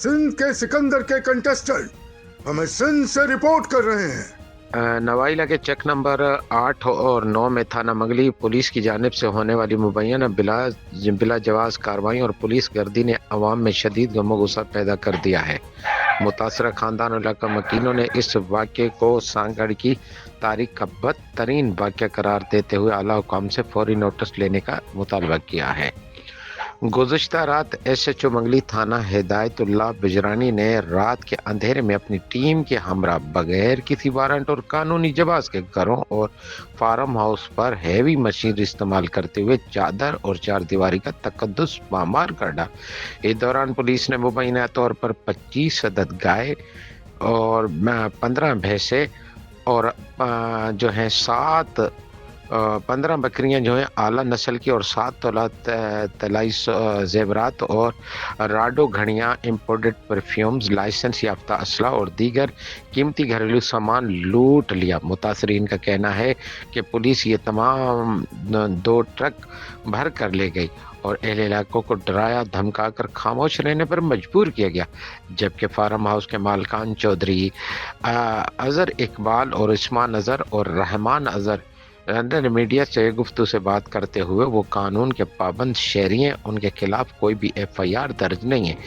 सिंध के सिकंदर के कंटेस्टेंट हमें सिंध से रिपोर्ट कर रहे हैं। नवाइला के चेक नंबर 8 और 9 में थाना मंगली पुलिस की जानिब से होने वाली मुबैना बिला जवाज कार्रवाई और पुलिस गर्दी ने अवाम में शदीद गम गुस्सा पैदा कर दिया है। मुतासरा खानदान और इलाका मकीनों ने इस वाक़े को सांगड़ की तारीख का बदतरीन वाक़या करार देते हुए आला हुकाम से फौरी नोटिस लेने का मुतालबा किया है। गुज़श्ता रात SHO मंगली थाना हिदायतुल्लाह बिजरानी ने रात के अंधेरे में अपनी टीम के हमरा बगैर किसी वारंट और कानूनी जवाब के घरों और फार्म हाउस पर हैवी मशीनरी इस्तेमाल करते हुए चादर और चार दीवारी का तकद्दुस पामार कर डाला। इस दौरान पुलिस ने मुबैना तौर पर 25 अदद गाय और 15 भैंसे और जो है 15 बकरियां जो हैं आला नस्ल की और 7 तोला तलाई जेवरात और राडो घड़ियां, इम्पोर्टेड परफ्यूम्स, लाइसेंस याफ्ता असला और दीगर कीमती घरेलू सामान लूट लिया। मुतासरीन का कहना है कि पुलिस ये तमाम 2 ट्रक भर कर ले गई और अहले इलाकों को डराया धमका कर खामोश रहने पर मजबूर किया गया, जबकि फार्म हाउस के मालकान चौधरी अजहर इकबाल और उस्मान अजहर और रहमान अजहर ने मीडिया से गुफ्तगू से बात करते हुए वो कानून के पाबंद शहरी हैं, उनके खिलाफ कोई भी FIR दर्ज नहीं है,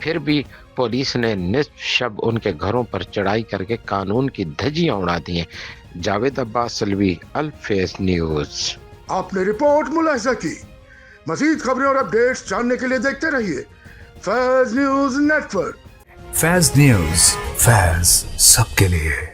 फिर भी पुलिस ने निस्फ शब उनके घरों पर चढ़ाई करके कानून की धज्जियां उड़ा दी हैं। जावेद अब्बास सलवी, अल-फैज़ न्यूज़। आपने रिपोर्ट मुलाहिजा की। मज़ीद खबरें और अपडेट्स जानने के लिए देखते रहिए फैज़ न्यूज़ नेटवर्क। फैज़ न्यूज़, फैज़ सबके लिए।